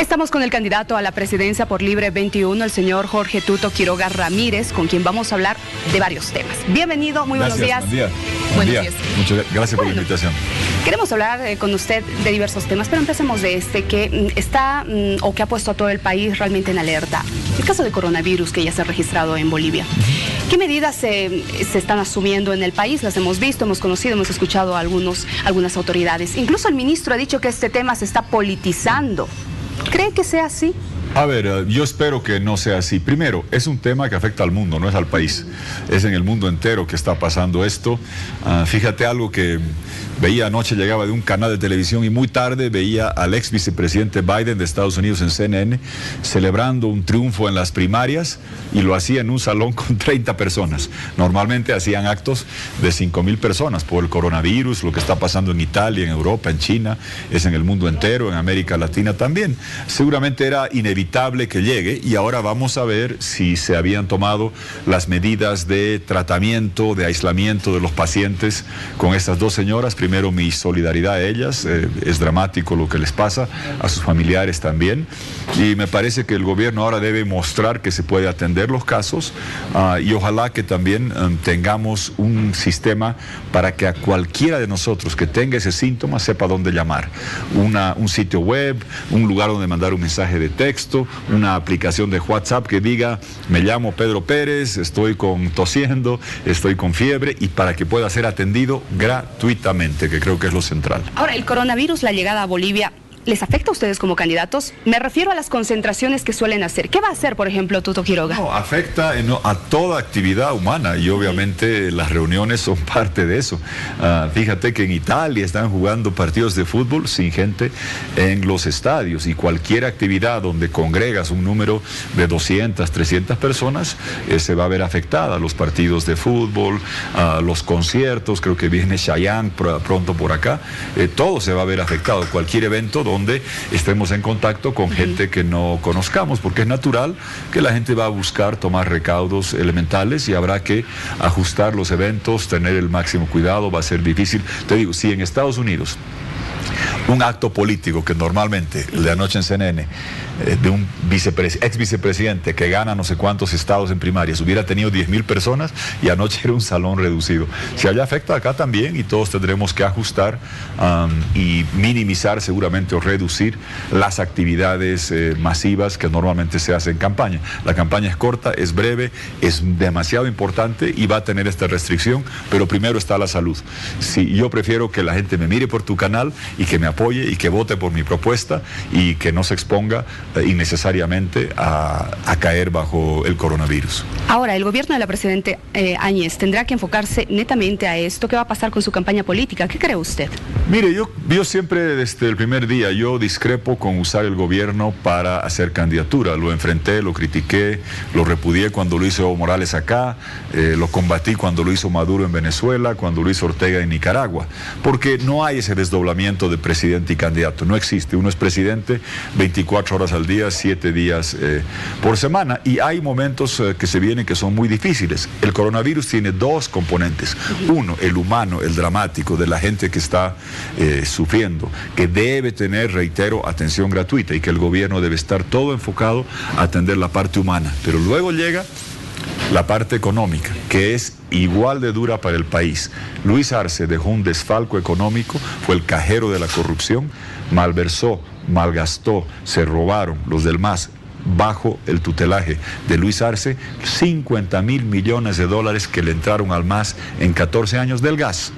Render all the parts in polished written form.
Estamos con el candidato a la presidencia por Libre 21, el señor Jorge Tuto Quiroga Ramírez, con quien vamos a hablar de varios temas. Bienvenido, muy buenos días. Buen día. Buenos días. Muchas gracias por la invitación. Queremos hablar con usted de diversos temas, pero empecemos de este que está o que ha puesto a todo el país realmente en alerta. El caso de coronavirus que ya se ha registrado en Bolivia. ¿Qué medidas se están asumiendo en el país? Las hemos visto, hemos conocido, hemos escuchado a algunas autoridades. Incluso el ministro ha dicho que este tema se está politizando. ¿Cree que sea así? A ver, yo espero que no sea así. Primero, es un tema que afecta al mundo, no es al país. Es en el mundo entero que está pasando esto. Fíjate algo que veía anoche, llegaba de un canal de televisión y muy tarde veía al ex vicepresidente Biden de Estados Unidos en CNN celebrando un triunfo en las primarias y lo hacía en un salón con 30 personas. Normalmente hacían actos de 5,000 personas por el coronavirus, lo que está pasando en Italia, en Europa, en China, es en el mundo entero, en América Latina también. Seguramente era inevitable que llegue y ahora vamos a ver si se habían tomado las medidas de tratamiento, de aislamiento de los pacientes con estas dos señoras. Primero, mi solidaridad a ellas, es dramático lo que les pasa, a sus familiares también, y me parece que el gobierno ahora debe mostrar que se puede atender los casos y ojalá que también tengamos un sistema para que a cualquiera de nosotros que tenga ese síntoma sepa dónde llamar, un sitio web, un lugar donde mandar un mensaje de texto, una aplicación de WhatsApp que diga: me llamo Pedro Pérez, estoy tosiendo, estoy con fiebre, y para que pueda ser atendido gratuitamente, que creo que es lo central. Ahora, el coronavirus, la llegada a Bolivia, ¿les afecta a ustedes como candidatos? Me refiero a las concentraciones que suelen hacer. ¿Qué va a hacer, por ejemplo, Tuto Quiroga? No, afecta a toda actividad humana y obviamente las reuniones son parte de eso. Fíjate que en Italia están jugando partidos de fútbol sin gente en los estadios, y cualquier actividad donde congregas un número de 200, 300 personas se va a ver afectada. Los partidos de fútbol, los conciertos, creo que viene Chayanne pronto por acá, todo se va a ver afectado. Cualquier evento donde estemos en contacto con gente que no conozcamos, porque es natural que la gente va a buscar tomar recaudos elementales y habrá que ajustar los eventos, tener el máximo cuidado. Va a ser difícil. Te digo, si en Estados Unidos un acto político, que normalmente, el de anoche en CNN, de un ex vicepresidente que gana no sé cuántos estados en primarias, hubiera tenido 10,000 personas, y anoche era un salón reducido. Si allá afecta, acá también, y todos tendremos que ajustar y minimizar seguramente o reducir las actividades masivas que normalmente se hacen en campaña. La campaña es corta, es breve, es demasiado importante y va a tener esta restricción, pero primero está la salud. Si yo prefiero que la gente me mire por tu canal y que me apoye y que vote por mi propuesta y que no se exponga innecesariamente a caer bajo el coronavirus. Ahora, el gobierno de la presidenta Áñez tendrá que enfocarse netamente a esto. ¿Qué va a pasar con su campaña política? ¿Qué cree usted? Mire, yo siempre desde el primer día, yo discrepo con usar el gobierno para hacer candidatura. Lo enfrenté, lo critiqué, lo repudié cuando lo hizo Evo Morales acá, lo combatí cuando lo hizo Maduro en Venezuela, cuando lo hizo Ortega en Nicaragua, porque no hay ese desdoblamiento de presidente y candidato, no existe. Uno es presidente 24 horas al día, 7 días por semana, y hay momentos que se vienen que son muy difíciles. El coronavirus tiene dos componentes: uno, el humano, el dramático, de la gente que está sufriendo, que debe tener, reitero, atención gratuita, y que el gobierno debe estar todo enfocado a atender la parte humana, pero luego llega la parte económica, que es igual de dura para el país. Luis Arce dejó un desfalco económico, fue el cajero de la corrupción, malversó, malgastó, se robaron los del MAS, bajo el tutelaje de Luis Arce, 50,000 millones de dólares que le entraron al MAS en 14 años del gas.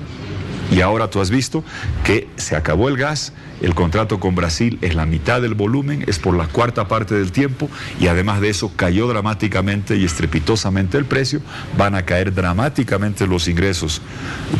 Y ahora tú has visto que se acabó el gas, el contrato con Brasil es la mitad del volumen, es por la cuarta parte del tiempo, y además de eso cayó dramáticamente y estrepitosamente el precio. Van a caer dramáticamente los ingresos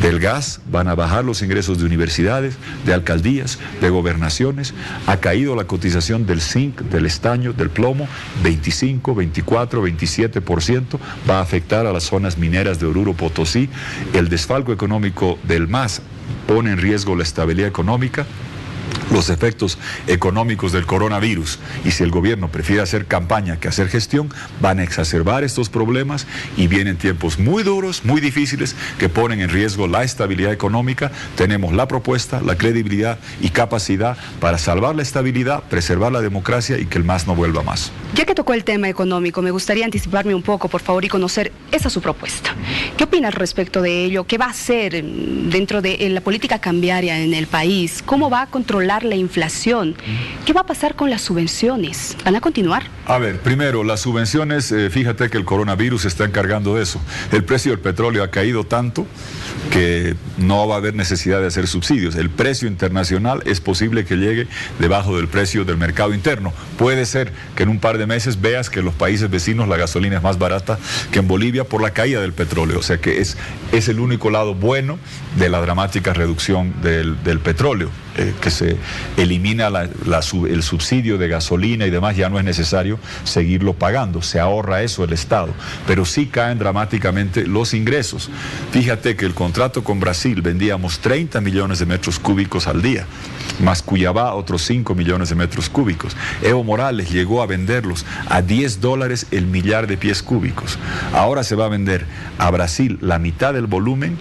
del gas, van a bajar los ingresos de universidades, de alcaldías, de gobernaciones. Ha caído la cotización del zinc, del estaño, del plomo, 25, 24, 27%. Va a afectar a las zonas mineras de Oruro, Potosí. El desfalco económico del MAS pone en riesgo la estabilidad económica. los efectos económicos del coronavirus, y si el gobierno prefiere hacer campaña que hacer gestión, van a exacerbar estos problemas y vienen tiempos muy duros, muy difíciles, que ponen en riesgo la estabilidad económica. Tenemos la propuesta, la credibilidad y capacidad para salvar la estabilidad, preservar la democracia y que el MAS no vuelva más. Ya que tocó el tema económico, me gustaría anticiparme un poco, por favor, y conocer esa su propuesta. ¿Qué opina al respecto de ello? ¿Qué va a hacer dentro de la política cambiaria en el país? ¿Cómo va a controlar la inflación? ¿Qué va a pasar con las subvenciones? ¿Van a continuar? A ver, primero, las subvenciones, fíjate que el coronavirus se está encargando de eso. El precio del petróleo ha caído tanto que no va a haber necesidad de hacer subsidios. El precio internacional es posible que llegue debajo del precio del mercado interno. Puede ser que en un par de meses veas que en los países vecinos la gasolina es más barata que en Bolivia por la caída del petróleo. O sea que es el único lado bueno de la dramática reducción del petróleo. Que se elimina el subsidio de gasolina y demás, ya no es necesario seguirlo pagando, se ahorra eso el Estado, pero sí caen dramáticamente los ingresos. Fíjate que el contrato con Brasil vendíamos 30 millones de metros cúbicos al día, más Cuyabá otros 5 millones de metros cúbicos. Evo Morales llegó a venderlos a $10 el millar de pies cúbicos. Ahora se va a vender a Brasil la mitad del volumen.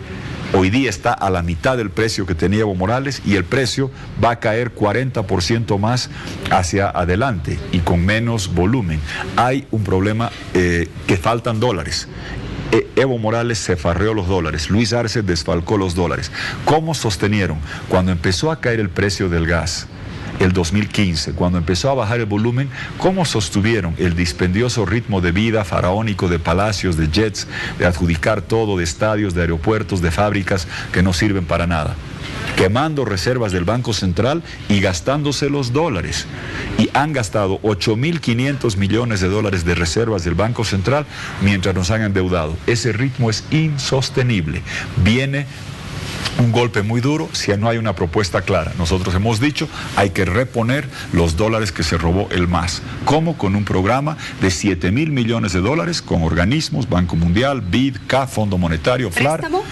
Hoy día está a la mitad del precio que tenía Evo Morales y el precio va a caer 40% más hacia adelante y con menos volumen. Hay un problema que faltan dólares. Evo Morales se farreó los dólares, Luis Arce desfalcó los dólares. ¿Cómo sostenieron? Cuando empezó a caer el precio del gas, el 2015, cuando empezó a bajar el volumen, ¿cómo sostuvieron el dispendioso ritmo de vida faraónico de palacios, de jets, de adjudicar todo, de estadios, de aeropuertos, de fábricas que no sirven para nada? Quemando reservas del Banco Central y gastándose los dólares. Y han gastado 8.500 millones de dólares de reservas del Banco Central mientras nos han endeudado. Ese ritmo es insostenible. Viene un golpe muy duro si no hay una propuesta clara. Nosotros hemos dicho, hay que reponer los dólares que se robó el MAS. ¿Cómo? Con un programa de 7.000 millones de dólares con organismos, Banco Mundial, BID, CAF, Fondo Monetario, FLAR. ¿Préstamo?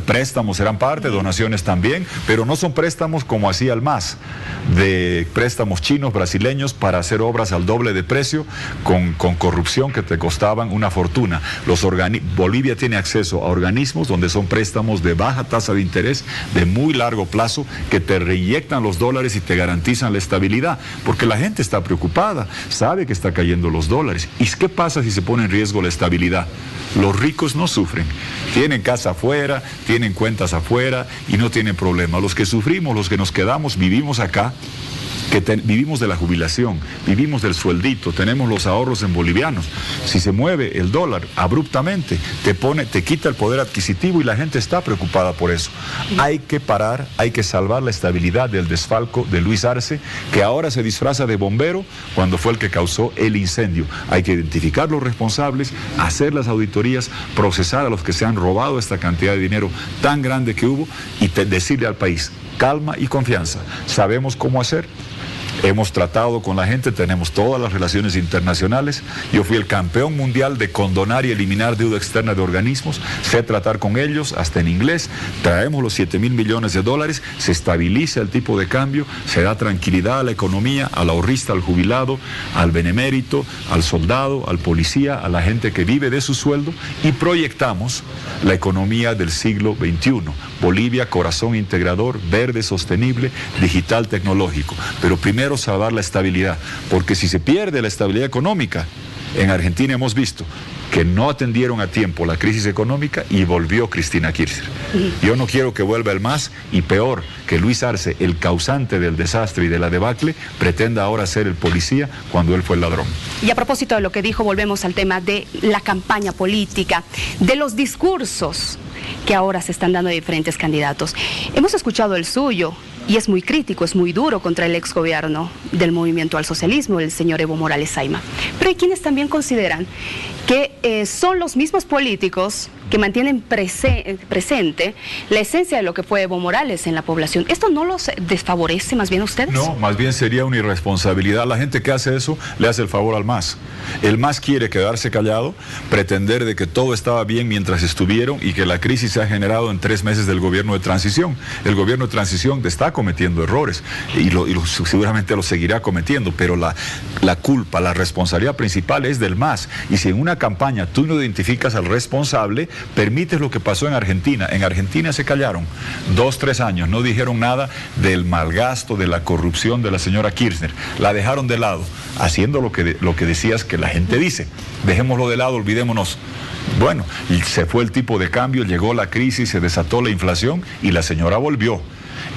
Préstamos serán parte, donaciones también, pero no son préstamos como hacía el MAS, de préstamos chinos, brasileños, para hacer obras al doble de precio, con corrupción que te costaban una fortuna. Bolivia tiene acceso a organismos donde son préstamos de baja tasa de interés, de muy largo plazo, que te reinyectan los dólares y te garantizan la estabilidad, porque la gente está preocupada, sabe que está cayendo los dólares. ¿Y qué pasa si se pone en riesgo la estabilidad? Los ricos no sufren, tienen casa afuera, tienen cuentas afuera y no tienen problema. Los que sufrimos, los que nos quedamos, vivimos acá, vivimos de la jubilación, vivimos del sueldito, tenemos los ahorros en bolivianos. Si se mueve el dólar abruptamente, te quita el poder adquisitivo y la gente está preocupada por eso. Hay que parar, hay que salvar la estabilidad del desfalco de Luis Arce, que ahora se disfraza de bombero cuando fue el que causó el incendio. Hay que identificar los responsables, hacer las auditorías, procesar a los que se han robado esta cantidad de dinero tan grande que hubo y decirle al país, calma y confianza, sabemos cómo hacer. Hemos tratado con la gente, tenemos todas las relaciones internacionales. Yo fui el campeón mundial de condonar y eliminar deuda externa de organismos. Sé tratar con ellos, hasta en inglés. Traemos los 7.000 millones de dólares, se estabiliza el tipo de cambio, se da tranquilidad a la economía, al ahorrista, al jubilado, al benemérito, al soldado, al policía, a la gente que vive de su sueldo, y proyectamos la economía del siglo XXI. Bolivia, corazón integrador, verde, sostenible, digital, tecnológico. Pero primero salvar la estabilidad, porque si se pierde la estabilidad económica, en Argentina hemos visto que no atendieron a tiempo la crisis económica y volvió Cristina Kirchner. Yo no quiero que vuelva el MAS y peor, que Luis Arce, el causante del desastre y de la debacle, pretenda ahora ser el policía cuando él fue el ladrón. Y a propósito de lo que dijo, volvemos al tema de la campaña política, de los discursos que ahora se están dando de diferentes candidatos. Hemos escuchado el suyo y es muy crítico, es muy duro contra el exgobierno del Movimiento al Socialismo, el señor Evo Morales Ayma. Pero hay quienes también consideran que son los mismos políticos que mantienen presente la esencia de lo que fue Evo Morales en la población. ¿Esto no los desfavorece más bien a ustedes? No, más bien sería una irresponsabilidad. La gente que hace eso le hace el favor al MAS. El MAS quiere quedarse callado, pretender de que todo estaba bien mientras estuvieron y que la crisis se ha generado en 3 meses del gobierno de transición. El gobierno de transición está cometiendo errores y seguramente lo seguirá cometiendo, pero la culpa, la responsabilidad principal es del MAS. Y si en una campaña tú no identificas al responsable, permites lo que pasó en Argentina. En Argentina se callaron 2, 3 años, no dijeron nada del malgasto, de la corrupción de la señora Kirchner. La dejaron de lado, haciendo lo que decías que la gente dice. Dejémoslo de lado, olvidémonos. Bueno, y se fue el tipo de cambio, llegó la crisis, se desató la inflación y la señora volvió.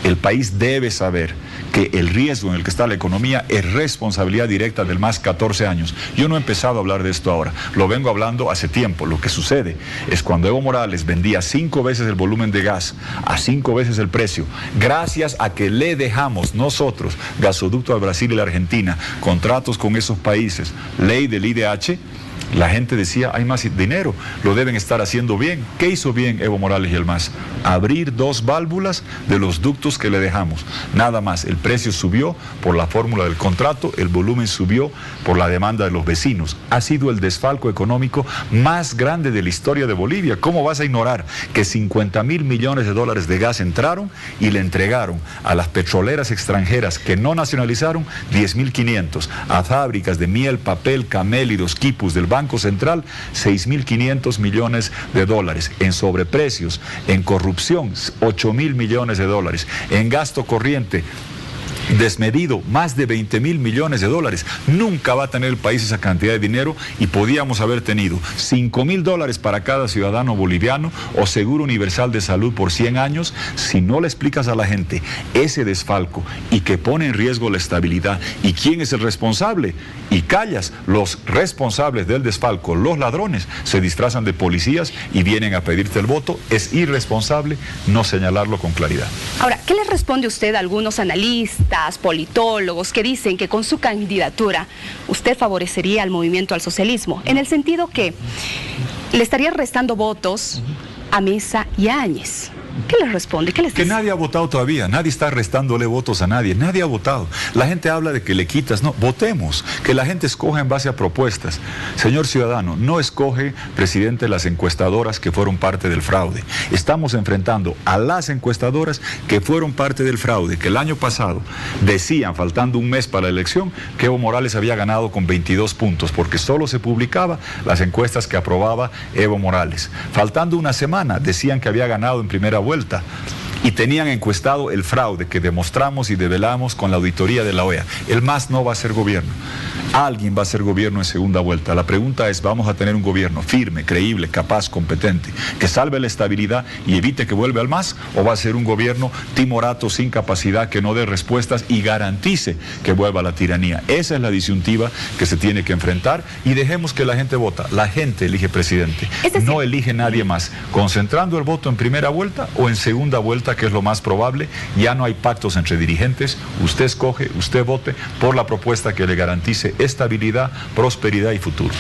El país debe saber que el riesgo en el que está la economía es responsabilidad directa del MAS 14 años. Yo no he empezado a hablar de esto ahora, lo vengo hablando hace tiempo. Lo que sucede es cuando Evo Morales vendía 5 veces el volumen de gas a 5 veces el precio, gracias a que le dejamos nosotros gasoducto al Brasil y la Argentina, contratos con esos países, ley del IDH, la gente decía, hay más dinero, lo deben estar haciendo bien. ¿Qué hizo bien Evo Morales y el MAS? Abrir 2 válvulas de los ductos que le dejamos. Nada más, el precio subió por la fórmula del contrato, el volumen subió por la demanda de los vecinos. Ha sido el desfalco económico más grande de la historia de Bolivia. ¿Cómo vas a ignorar que 50.000 millones de dólares de gas entraron y le entregaron a las petroleras extranjeras que no nacionalizaron 10.500, a fábricas de miel, papel, camélidos, quipus del Banco Central, 6.500 millones de dólares, en sobreprecios, en corrupción, 8.000 millones de dólares, en gasto corriente desmedido, más de 20.000 millones de dólares. Nunca va a tener el país esa cantidad de dinero y podíamos haber tenido 5.000 dólares para cada ciudadano boliviano o seguro universal de salud por 100 años. Si no le explicas a la gente ese desfalco y que pone en riesgo la estabilidad y quién es el responsable y callas, los responsables del desfalco, los ladrones, se disfrazan de policías y vienen a pedirte el voto, es irresponsable no señalarlo con claridad. Ahora, ¿qué le responde usted a algunos analistas, politólogos que dicen que con su candidatura usted favorecería al movimiento al socialismo, en el sentido que le estaría restando votos a Mesa y a Áñez? ¿Qué les responde? ¿Qué les dice? Que nadie ha votado todavía, nadie está restándole votos a nadie, nadie ha votado. La gente habla de que le quitas, no, votemos, que la gente escoja en base a propuestas. Señor ciudadano, no escoge presidente de las encuestadoras que fueron parte del fraude. Estamos enfrentando a las encuestadoras que fueron parte del fraude, que el año pasado decían, faltando un mes para la elección, que Evo Morales había ganado con 22 puntos, porque solo se publicaba las encuestas que aprobaba Evo Morales. Faltando una semana, decían que había ganado en primera vuelta y tenían encuestado el fraude que demostramos y develamos con la auditoría de la OEA. El MAS no va a ser gobierno. Alguien va a ser gobierno en segunda vuelta. La pregunta es, ¿vamos a tener un gobierno firme, creíble, capaz, competente, que salve la estabilidad y evite que vuelva al MAS? ¿O va a ser un gobierno timorato, sin capacidad, que no dé respuestas y garantice que vuelva a la tiranía? Esa es la disyuntiva que se tiene que enfrentar y dejemos que la gente vota. La gente elige presidente, no elige nadie más. Concentrando el voto en primera vuelta o en segunda vuelta, que es lo más probable, ya no hay pactos entre dirigentes. Usted escoge, usted vote por la propuesta que le garantice estabilidad, prosperidad y futuro.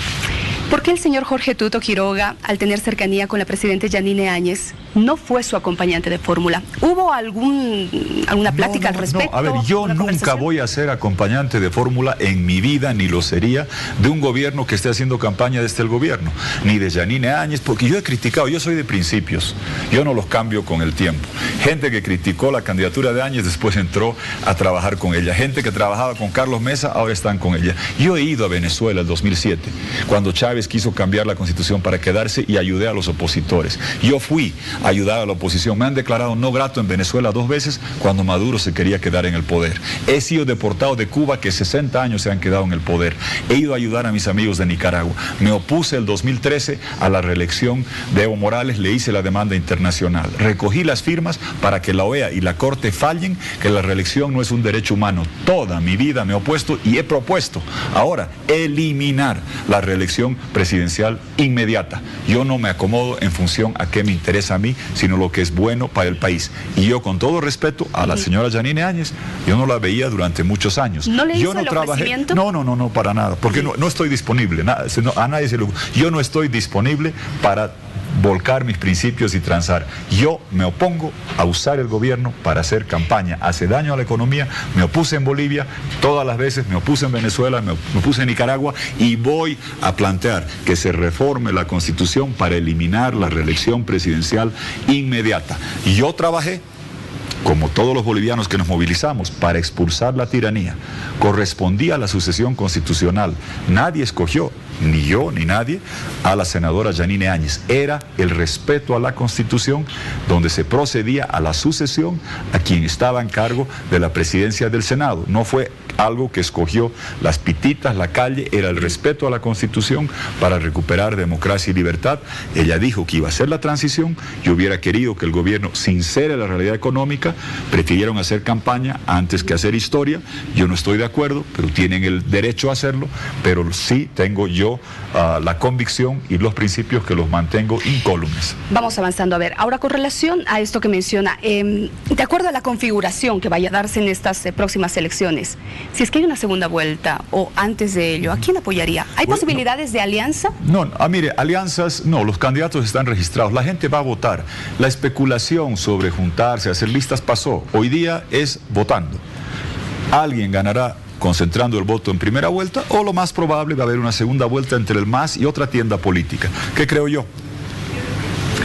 ¿Por qué el señor Jorge Tuto Quiroga, al tener cercanía con la presidenta Yanine Áñez, no fue su acompañante de fórmula? ¿Hubo alguna plática al respecto? No, a ver, yo nunca voy a ser acompañante de fórmula en mi vida, ni lo sería, de un gobierno que esté haciendo campaña desde el gobierno, ni de Yanine Áñez, porque yo he criticado, yo soy de principios, yo no los cambio con el tiempo. Gente que criticó la candidatura de Áñez después entró a trabajar con ella. Gente que trabajaba con Carlos Mesa ahora están con ella. Yo he ido a Venezuela el 2007, cuando Chávez quiso cambiar la constitución para quedarse, y ayudé a los opositores. Yo fui a ayudar a la oposición. Me han declarado no grato en Venezuela 2 veces cuando Maduro se quería quedar en el poder. He sido deportado de Cuba, que 60 años se han quedado en el poder. He ido a ayudar a mis amigos de Nicaragua. Me opuse el 2013 a la reelección de Evo Morales, le hice la demanda internacional. Recogí las firmas para que la OEA y la Corte fallen que la reelección no es un derecho humano. Toda mi vida me he opuesto y he propuesto ahora eliminar la reelección presidencial inmediata. Yo no me acomodo en función a qué me interesa a mí, sino lo que es bueno para el país. Y yo, con todo respeto a la señora Yanine Áñez, yo no la veía durante muchos años. ¿No le hizo yo no el trabajé, ofrecimiento? no, para nada, porque no estoy disponible. A nadie se lo... Yo no estoy disponible para volcar mis principios y transar. Yo me opongo a usar el gobierno para hacer campaña. Hace daño a la economía. Me opuse en Bolivia todas las veces, me opuse en Venezuela, me opuse en Nicaragua, y voy a plantear que se reforme la Constitución para eliminar la reelección presidencial inmediata. Yo trabajé, como todos los bolivianos que nos movilizamos, para expulsar la tiranía. Correspondía a la sucesión constitucional. Nadie escogió, ni yo ni nadie, a la senadora Yanine Áñez. Era el respeto a la Constitución, donde se procedía a la sucesión a quien estaba en cargo de la presidencia del Senado. No fue algo que escogió las pititas, la calle, era el respeto a la Constitución para recuperar democracia y libertad. Ella dijo que iba a hacer la transición. Yo hubiera querido que el gobierno sincere la realidad económica. Prefirieron hacer campaña antes que hacer historia. Yo no estoy de acuerdo, pero tienen el derecho a hacerlo. Pero sí tengo yo la convicción y los principios que los mantengo incólumes. Vamos avanzando. A ver, ahora con relación a esto que menciona, de acuerdo a la configuración que vaya a darse en estas próximas elecciones, si es que hay una segunda vuelta o antes de ello, ¿a quién apoyaría? ¿Hay posibilidades de alianza? No, mire, alianzas, no, los candidatos están registrados, la gente va a votar. La especulación sobre juntarse, hacer listas pasó. Hoy día es votando. Alguien ganará concentrando el voto en primera vuelta, o lo más probable va a haber una segunda vuelta entre el MAS y otra tienda política. ¿Qué creo yo?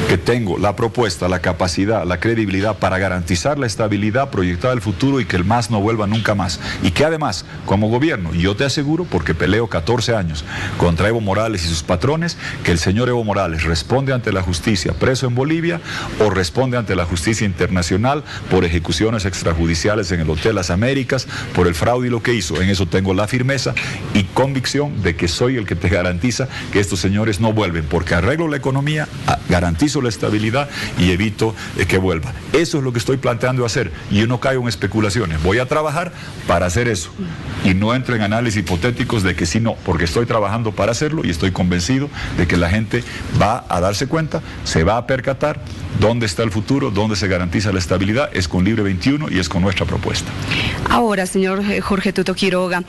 Que tengo la propuesta, la capacidad, la credibilidad para garantizar la estabilidad proyectada del futuro y que el MAS no vuelva nunca más. Y que además, como gobierno, y yo te aseguro, porque peleo 14 años contra Evo Morales y sus patrones, que el señor Evo Morales responde ante la justicia preso en Bolivia o responde ante la justicia internacional por ejecuciones extrajudiciales en el Hotel Las Américas, por el fraude y lo que hizo. En eso tengo la firmeza y convicción de que soy el que te garantiza que estos señores no vuelven, porque arreglo la economía, garantizo la estabilidad y evito que vuelva. Eso es lo que estoy planteando hacer, y yo no caigo en especulaciones. Voy a trabajar para hacer eso y no entro en análisis hipotéticos de que sí, no, porque estoy trabajando para hacerlo y estoy convencido de que la gente va a darse cuenta, se va a percatar dónde está el futuro, dónde se garantiza la estabilidad. Es con Libre 21 y es con nuestra propuesta. Ahora, señor Jorge Tuto Quiroga,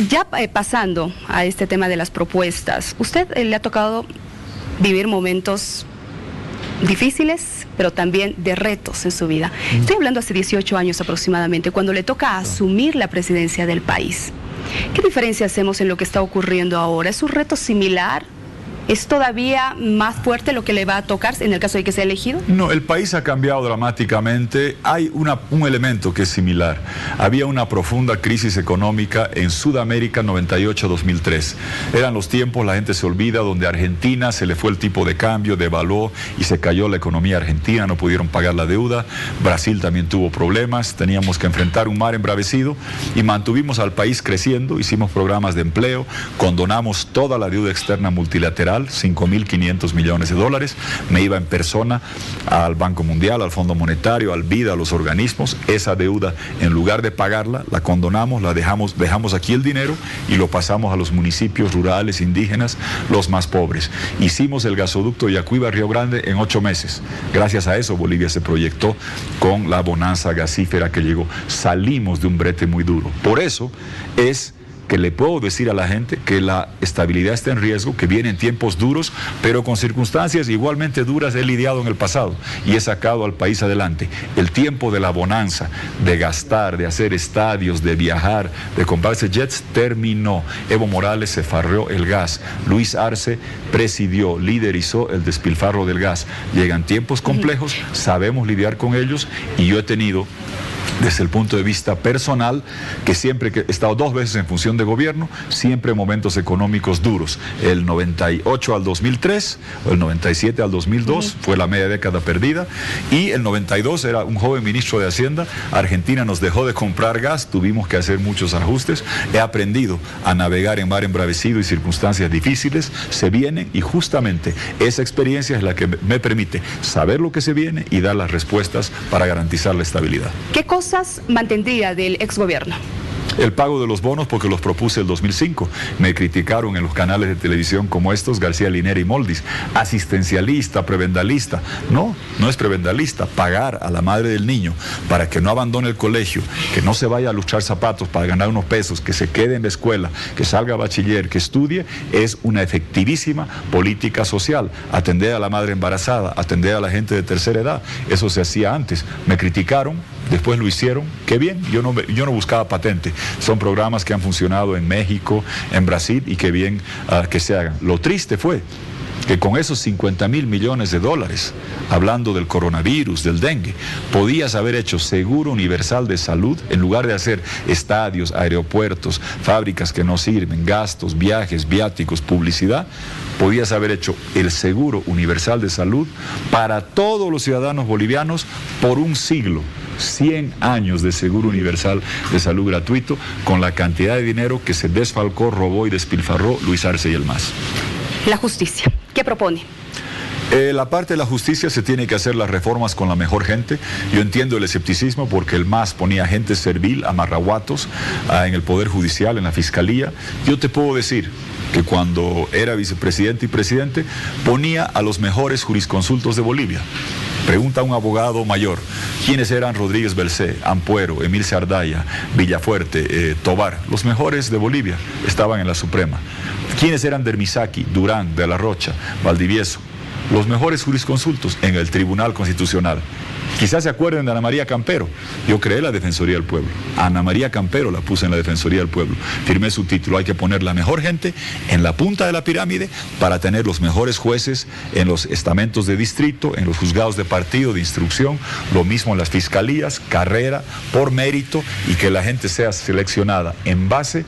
ya pasando a este tema de las propuestas, ¿usted le ha tocado vivir momentos difíciles, pero también de retos en su vida? Estoy hablando hace 18 años aproximadamente, cuando le toca asumir la presidencia del país. ¿Qué diferencia hacemos en lo que está ocurriendo ahora? ¿Es un reto similar? ¿Es todavía más fuerte lo que le va a tocar en el caso de que sea elegido? No, el país ha cambiado dramáticamente. Hay un elemento que es similar. Había una profunda crisis económica en Sudamérica 98-2003. Eran los tiempos, la gente se olvida, donde a Argentina se le fue el tipo de cambio, devaluó y se cayó la economía argentina, no pudieron pagar la deuda. Brasil también tuvo problemas, teníamos que enfrentar un mar embravecido y mantuvimos al país creciendo, hicimos programas de empleo, condonamos toda la deuda externa multilateral, 5.500 millones de dólares. Me iba en persona al Banco Mundial, al Fondo Monetario, al BID, a los organismos. Esa deuda, en lugar de pagarla, la condonamos, la dejamos aquí el dinero y lo pasamos a los municipios rurales, indígenas, los más pobres. Hicimos el gasoducto Yacuiba-Río Grande en 8 meses. Gracias a eso Bolivia se proyectó con la bonanza gasífera que llegó. Salimos de un brete muy duro. Por eso es que le puedo decir a la gente que la estabilidad está en riesgo, que vienen tiempos duros, pero con circunstancias igualmente duras he lidiado en el pasado y he sacado al país adelante. El tiempo de la bonanza, de gastar, de hacer estadios, de viajar, de comprarse jets, terminó. Evo Morales se farreó el gas. Luis Arce presidió, liderizó el despilfarro del gas. Llegan tiempos complejos, sabemos lidiar con ellos, y yo he tenido, desde el punto de vista personal, que siempre que he estado 2 veces en función de gobierno, siempre momentos económicos duros. El 98 al 2003, o el 97 al 2002, fue la media década perdida, y el 92 era un joven ministro de Hacienda, Argentina nos dejó de comprar gas, tuvimos que hacer muchos ajustes. He aprendido a navegar en mar embravecido y circunstancias difíciles, se vienen, y justamente esa experiencia es la que me permite saber lo que se viene y dar las respuestas para garantizar la estabilidad. ¿Qué cosas mantendría del exgobierno? El pago de los bonos porque los propuse el 2005. Me criticaron en los canales de televisión como estos, García Linera y Moldis. Asistencialista, prebendalista. No, no es prebendalista. Pagar a la madre del niño para que no abandone el colegio, que no se vaya a luchar zapatos para ganar unos pesos, que se quede en la escuela, que salga a bachiller, que estudie, es una efectivísima política social. Atender a la madre embarazada, atender a la gente de tercera edad. Eso se hacía antes. Me criticaron, después lo hicieron. Qué bien, yo no buscaba patente. Son programas que han funcionado en México, en Brasil, y qué bien que se hagan. Lo triste fue que con esos 50.000 millones de dólares, hablando del coronavirus, del dengue, podías haber hecho seguro universal de salud, en lugar de hacer estadios, aeropuertos, fábricas que no sirven, gastos, viajes, viáticos, publicidad. Podías haber hecho el seguro universal de salud para todos los ciudadanos bolivianos por un siglo. 100 años de seguro universal de salud gratuito, con la cantidad de dinero que se desfalcó, robó y despilfarró Luis Arce y el MAS. La justicia, ¿qué propone? La parte de la justicia se tiene que hacer las reformas con la mejor gente. Yo entiendo el escepticismo porque el MAS ponía gente servil, amarraguatos, en el Poder Judicial, en la Fiscalía. Yo te puedo decir que cuando era vicepresidente y presidente, ponía a los mejores jurisconsultos de Bolivia. Pregunta a un abogado mayor, ¿quiénes eran Rodríguez Belcé, Ampuero, Emil Sardaya, Villafuerte, Tobar? Los mejores de Bolivia estaban en la Suprema. ¿Quiénes eran Dermisaki, Durán, de la Rocha, Valdivieso? Los mejores jurisconsultos en el Tribunal Constitucional. Quizás se acuerden de Ana María Campero. Yo creé la Defensoría del Pueblo. Ana María Campero la puse en la Defensoría del Pueblo. Firmé su título. Hay que poner la mejor gente en la punta de la pirámide para tener los mejores jueces en los estamentos de distrito, en los juzgados de partido, de instrucción, lo mismo en las fiscalías, carrera, por mérito, y que la gente sea seleccionada en base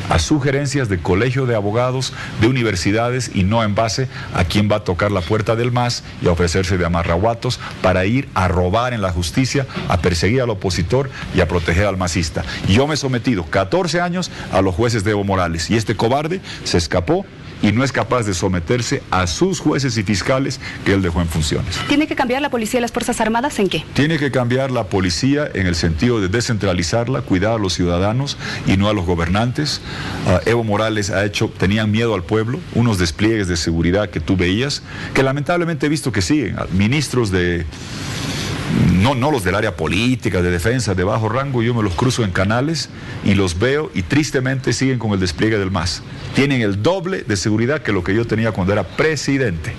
a sugerencias de colegio de abogados, de universidades, y no en base a quién va a tocar la puerta del MAS y a ofrecerse de amarraguatos para ir a robar en la justicia, a perseguir al opositor y a proteger al masista. Yo me he sometido 14 años a los jueces de Evo Morales, y este cobarde se escapó y no es capaz de someterse a sus jueces y fiscales que él dejó en funciones. ¿Tiene que cambiar la policía y las Fuerzas Armadas en qué? Tiene que cambiar la policía en el sentido de descentralizarla, cuidar a los ciudadanos y no a los gobernantes. Evo Morales tenían miedo al pueblo, unos despliegues de seguridad que tú veías, que lamentablemente he visto que siguen. Ministros de... No los del área política, de defensa, de bajo rango, yo me los cruzo en canales y los veo y tristemente siguen con el despliegue del MAS. Tienen el doble de seguridad que lo que yo tenía cuando era presidente.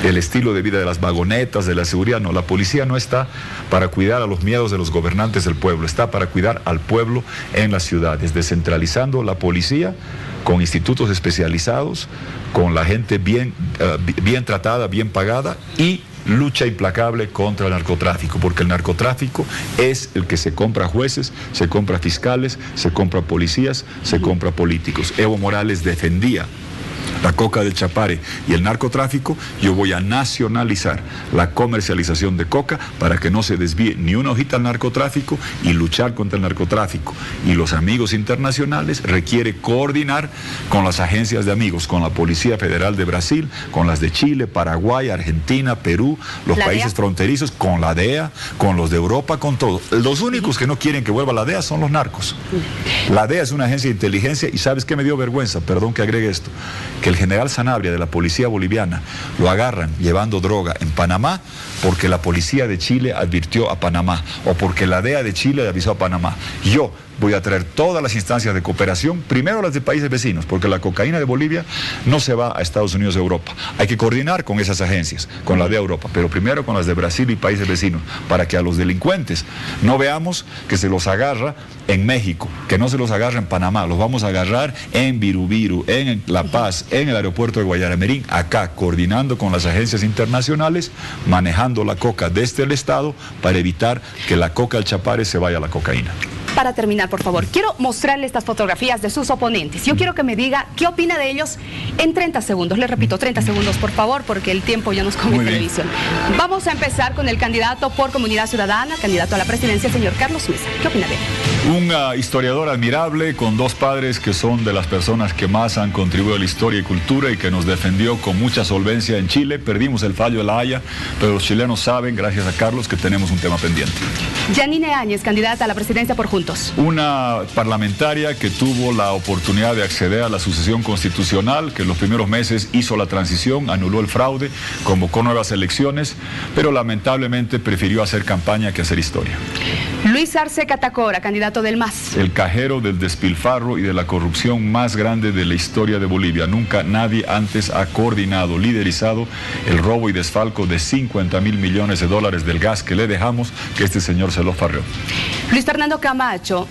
El estilo de vida de las vagonetas, de la seguridad, no. La policía no está para cuidar a los miedos de los gobernantes del pueblo, está para cuidar al pueblo en las ciudades, descentralizando la policía con institutos especializados, con la gente bien tratada, bien pagada, y lucha implacable contra el narcotráfico, porque el narcotráfico es el que se compra jueces, se compra fiscales, se compra policías, se compra políticos. Evo Morales defendía la coca del Chapare y el narcotráfico. Yo voy a nacionalizar la comercialización de coca para que no se desvíe ni una hojita al narcotráfico, y luchar contra el narcotráfico y los amigos internacionales requiere coordinar con las agencias de amigos, con la Policía Federal de Brasil, con las de Chile, Paraguay, Argentina, Perú, los países fronterizos, con la DEA, con los de Europa, con todos. Los únicos que no quieren que vuelva la DEA son los narcos. La DEA es una agencia de inteligencia, y ¿sabes qué me dio vergüenza? Perdón que agregue esto. Que el general Sanabria de la policía boliviana lo agarran llevando droga en Panamá porque la policía de Chile advirtió a Panamá, o porque la DEA de Chile le avisó a Panamá. Yo voy a traer todas las instancias de cooperación, primero las de países vecinos, porque la cocaína de Bolivia no se va a Estados Unidos o Europa. Hay que coordinar con esas agencias, con la de Europa, pero primero con las de Brasil y países vecinos, para que a los delincuentes no veamos que se los agarra en México, que no se los agarra en Panamá, los vamos a agarrar en Virubiru, en La Paz, en el aeropuerto de Guayaramerín, acá, coordinando con las agencias internacionales, manejando la coca desde el Estado para evitar que la coca del Chapare se vaya a la cocaína. Para terminar, por favor, quiero mostrarle estas fotografías de sus oponentes. Yo quiero que me diga qué opina de ellos en 30 segundos. Les repito, 30 segundos, por favor, porque el tiempo ya nos come en televisión. Vamos a empezar con el candidato por Comunidad Ciudadana, candidato a la presidencia, el señor Carlos Mesa. ¿Qué opina de él? Un historiador admirable, con dos padres que son de las personas que más han contribuido a la historia y cultura, y que nos defendió con mucha solvencia en Chile. Perdimos el fallo de La Haya, pero los chilenos saben, gracias a Carlos, que tenemos un tema pendiente. Yanine Áñez, candidata a la presidencia por Juntos. juntos. Una parlamentaria que tuvo la oportunidad de acceder a la sucesión constitucional, que en los primeros meses hizo la transición, anuló el fraude, convocó nuevas elecciones, pero lamentablemente prefirió hacer campaña que hacer historia. Luis Arce Catacora, candidato del MAS. El cajero del despilfarro y de la corrupción más grande de la historia de Bolivia. Nunca nadie antes ha coordinado, liderizado el robo y desfalco de 50.000 millones de dólares del gas que le dejamos, que este señor se lo farreó. Luis Fernando Camacho,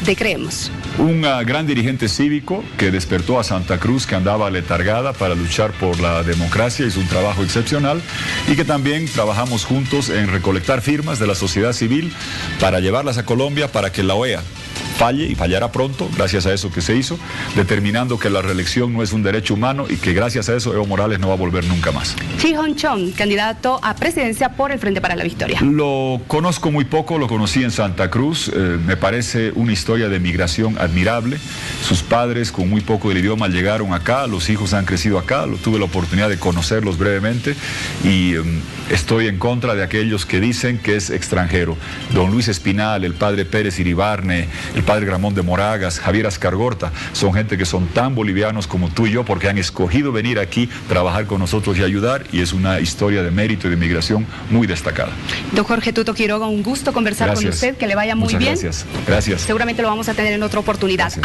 de Creemos. Un gran dirigente cívico que despertó a Santa Cruz, que andaba letargada para luchar por la democracia, hizo un trabajo excepcional, y que también trabajamos juntos en recolectar firmas de la sociedad civil para llevarlas a Colombia para que la OEA falle y fallará pronto, gracias a eso que se hizo, determinando que la reelección no es un derecho humano y que gracias a eso Evo Morales no va a volver nunca más. Chi-Hon Chon, candidato a presidencia por el Frente para la Victoria. Lo conozco muy poco, lo conocí en Santa Cruz, me parece una historia de migración admirable. Sus padres con muy poco del idioma llegaron acá, los hijos han crecido acá, tuve la oportunidad de conocerlos brevemente y estoy en contra de aquellos que dicen que es extranjero. Don Luis Espinal, el padre Pérez Iribarne, el padre Ramón de Moragas, Javier Ascargorta, son gente que son tan bolivianos como tú y yo porque han escogido venir aquí, trabajar con nosotros y ayudar, y es una historia de mérito y de migración muy destacada. Don Jorge Tuto Quiroga, un gusto conversar con usted, que le vaya muy bien. Muchas gracias. Gracias. Seguramente lo vamos a tener en otra oportunidad. Gracias.